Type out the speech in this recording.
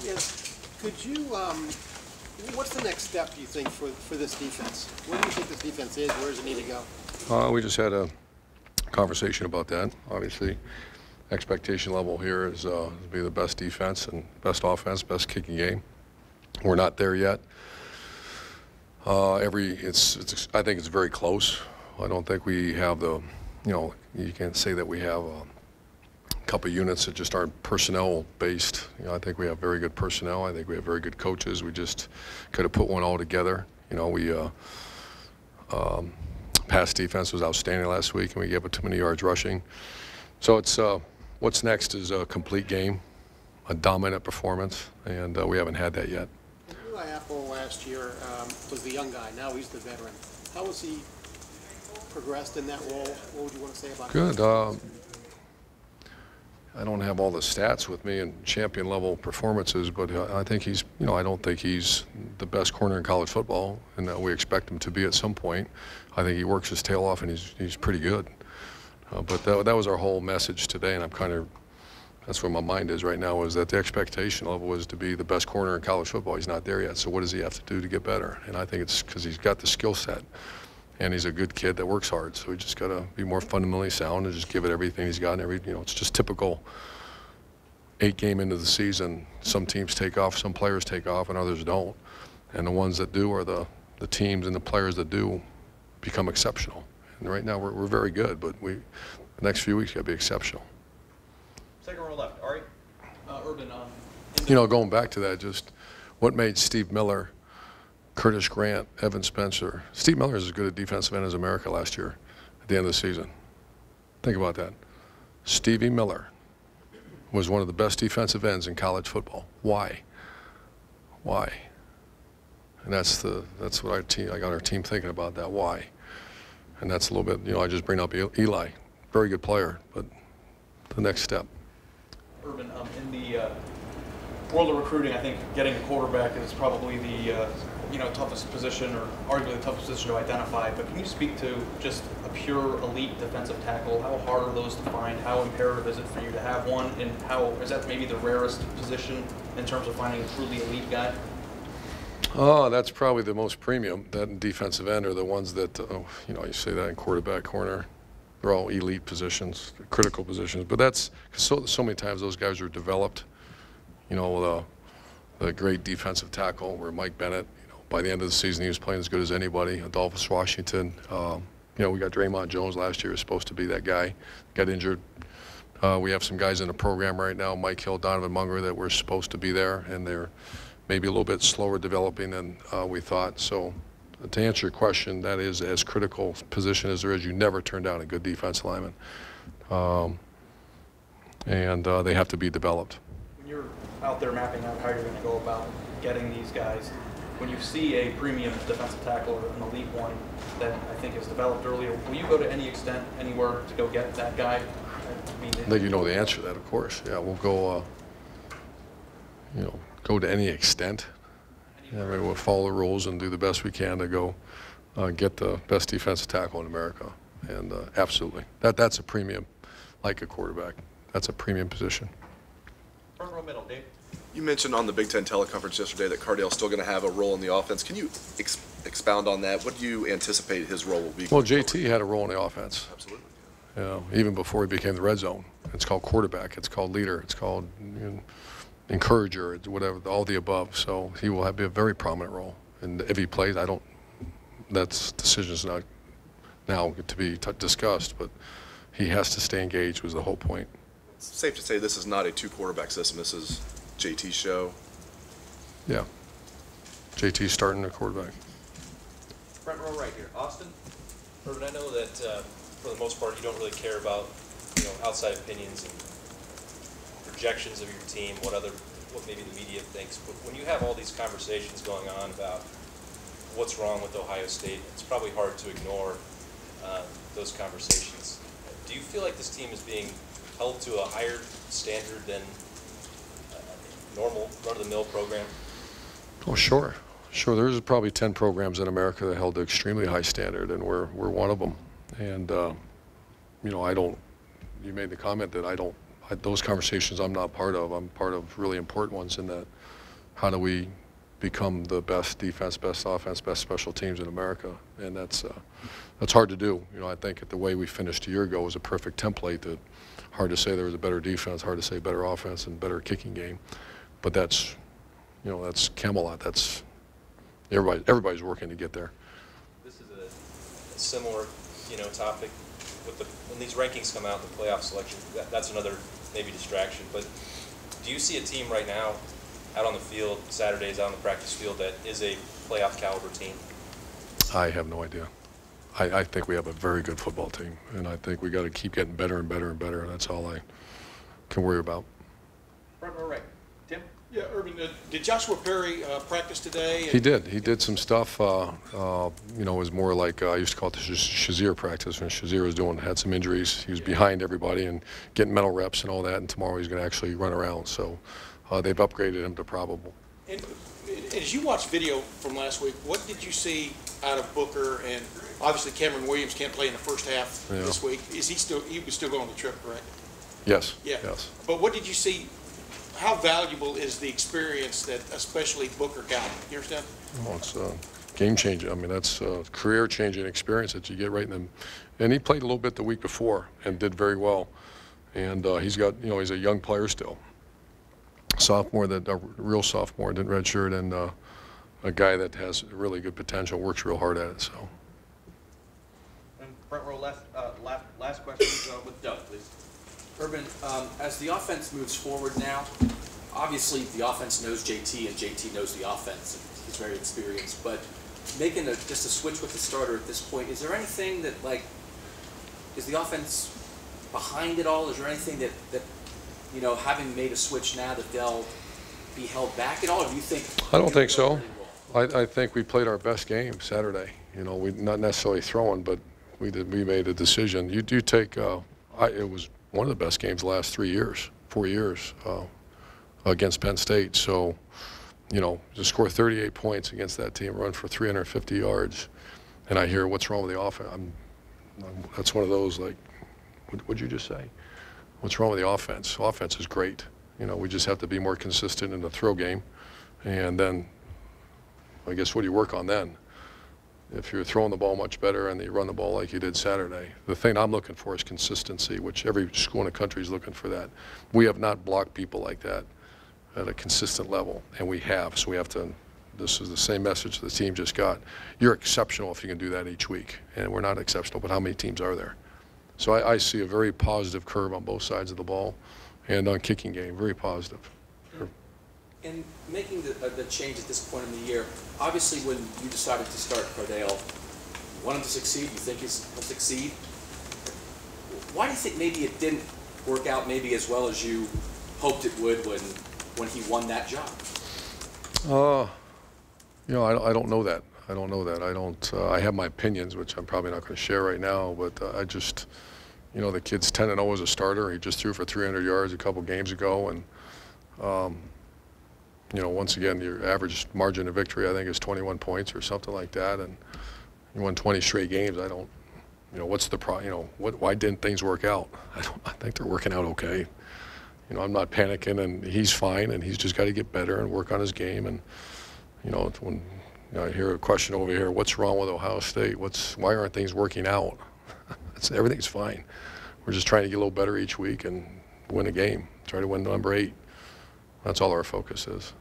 Yes. Could you, what's the next step, do you think, for this defense? Where do you think this defense is? Where does it need to go? We just had a conversation about that. Obviously, expectation level here is to be the best defense and best offense, best kicking game. We're not there yet. I think it's very close. I don't think we have the, you can't say that we have a couple of units that just aren't personnel based. I think we have very good personnel. I think we have very good coaches. We just could have put one all together. Pass defense was outstanding last week, and we gave up too many yards rushing. So it's what's next is a complete game, a dominant performance, and we haven't had that yet. Eli Apple last year was the young guy. Now he's the veteran. How has he progressed in that role? What would you want to say about that? Good. I don't have all the stats with me and champion level performances, but I think he's, I don't think he's the best corner in college football, and that we expect him to be at some point. I think he works his tail off, and he's pretty good. But that was our whole message today, and that's where my mind is right now, is that the expectation level was to be the best corner in college football. He's not there yet, so what does he have to do to get better? And I think it's because he's got the skill set, and he's a good kid that works hard. So we just got to be more fundamentally sound and just give it everything he's got. And it's just typical 8-game into the season. Some teams take off, some players take off, and others don't. And the ones that do are the teams and the players that do become exceptional. And right now we're very good, but the next few weeks got to be exceptional. Second row left, Ari. Urban. Going back to that, just what made Steve Miller, Curtis Grant, Evan Spencer. Steve Miller is as good a defensive end as America last year at the end of the season. Think about that. Stevie Miller was one of the best defensive ends in college football. Why? Why? And that's what I got our team thinking about that. Why? And that's a little bit, I just bring up Eli, very good player, but the next step. Urban, in the world of recruiting, I think getting a quarterback is probably the toughest position, or arguably the toughest position to identify. But can you speak to just a pure elite defensive tackle? How hard are those to find? How imperative is it for you to have one? And how is that maybe the rarest position in terms of finding a truly elite guy? Oh, that's probably the most premium. That and defensive end are the ones that, you say that in quarterback, corner. They're all elite positions, critical positions. But that's so many times those guys are developed. The great defensive tackle where Mike Bennett, by the end of the season, he was playing as good as anybody. Adolphus Washington, we got Draymond Jones last year, was supposed to be that guy, got injured. We have some guys in the program right now, Mike Hill, Donovan Munger, that were supposed to be there, and they're maybe a little bit slower developing than we thought. So to answer your question, that is as critical position as there is. You never turn down a good defense lineman. And they have to be developed. When you're out there mapping out how you're going to go about getting these guys, when you see a premium defensive tackle or an elite one that I think is developed earlier, will you go to any extent, anywhere to go get that guy? I think you know the answer to that, of course. Yeah, we'll go, go to any extent. We'll follow the rules and do the best we can to go get the best defensive tackle in America. And absolutely, that's a premium, like a quarterback. That's a premium position. Front row middle, Dave. You mentioned on the Big Ten teleconference yesterday that Cardale's still going to have a role in the offense. Can you expound on that? What do you anticipate his role will be? Well, JT had a role in the offense. Absolutely. Even before he became the red zone. It's called quarterback. It's called leader. It's called encourager. It's whatever, all the above. So he will have a very prominent role. And if he plays, that's decisions not now to be discussed, but he has to stay engaged was the whole point. It's safe to say this is not a two-quarterback system. This is JT's show. Yeah. JT's starting the quarterback. Front row right here. Austin? Urban, I know that for the most part you don't really care about outside opinions and projections of your team, what maybe the media thinks, but when you have all these conversations going on about what's wrong with Ohio State, it's probably hard to ignore those conversations. Do you feel like this team is being held to a higher standard than normal run-of-the-mill program? Oh, sure. There's probably 10 programs in America that held an extremely high standard, and we're one of them. And you made the comment that I those conversations I'm not part of. I'm part of really important ones in that how do we become the best defense, best offense, best special teams in America, and that's hard to do. You know, I think the way we finished a year ago was a perfect template. That hard to say there was a better defense, hard to say better offense and better kicking game, but that's, you know, that's Camelot. That's everybody's working to get there. This is a similar, you know, topic with when these rankings come out, the playoff selection. That's another maybe distraction. But do you see a team right now out on the field, Saturdays out on the practice field, that is a playoff caliber team? I have no idea. I think we have a very good football team, and I think we got to keep getting better and better and better. That's all I can worry about. Front row right. Tim? Yeah, Urban, did Joshua Perry practice today? He did. He did some stuff. You know, it was more like I used to call it the Shazier practice. When Shazier was had some injuries, he was behind everybody and getting mental reps and all that. And tomorrow he's going to actually run around. So they've upgraded him to probable. And as you watched video from last week, what did you see out of Booker? And obviously Cameron Williams can't play in the first half this week. Is he still? He was still going on the trip, correct? Yes. Yeah. Yes. But what did you see? How valuable is the experience that especially Booker got? You understand? Well, it's game changing. I mean, that's a career changing experience that you get right in them. And he played a little bit the week before and did very well. And he's got, you know, he's a young player still. Sophomore, a real sophomore, didn't redshirt, and a guy that has really good potential, works real hard at it. So. And front row left, last question with Doug, please. Urban, as the offense moves forward now, obviously the offense knows JT and JT knows the offense. And he's very experienced, but making just a switch with the starter at this point, is there anything that, like, is the offense behind it all? Is there anything that you know, having made a switch now, that they'll be held back at all? Or do you think? I don't think so. I think we played our best game Saturday. You know, we not necessarily throwing, but we made a decision. You do take. It was one of the best games the last 4 years against Penn State. So, you know, to score 38 points against that team, run for 350 yards, and I hear what's wrong with the offense. That's one of those, like, what'd you just say? What's wrong with the offense? Offense is great. You know, we just have to be more consistent in the throw game, and then, I guess, what do you work on then? If you're throwing the ball much better and you run the ball like you did Saturday. The thing I'm looking for is consistency, which every school in the country is looking for that. We have not blocked people like that at a consistent level, and we have. So we have to, this is the same message the team just got. You're exceptional if you can do that each week, and we're not exceptional, but how many teams are there? So I see a very positive curve on both sides of the ball, and on kicking game, very positive. In making the change at this point in the year, obviously when you decided to start Cardale, you want him to succeed, you think he'll succeed. Why do you think maybe it didn't work out maybe as well as you hoped it would when he won that job? You know, I don't know that. I don't know that. I have my opinions, which I'm probably not going to share right now, but I just, you know, the kid's 10-0 as a starter. He just threw for 300 yards a couple games ago, and you know, once again, your average margin of victory, I think, is 21 points or something like that, and you won 20 straight games. I don't, you know, what's the you know, why didn't things work out? I think they're working out okay. You know, I'm not panicking, and he's fine, and he's just got to get better and work on his game. And you know, when you know, I hear a question over here, what's wrong with Ohio State? Why aren't things working out? Everything's fine. We're just trying to get a little better each week and win a game. Try to win number 8. That's all our focus is.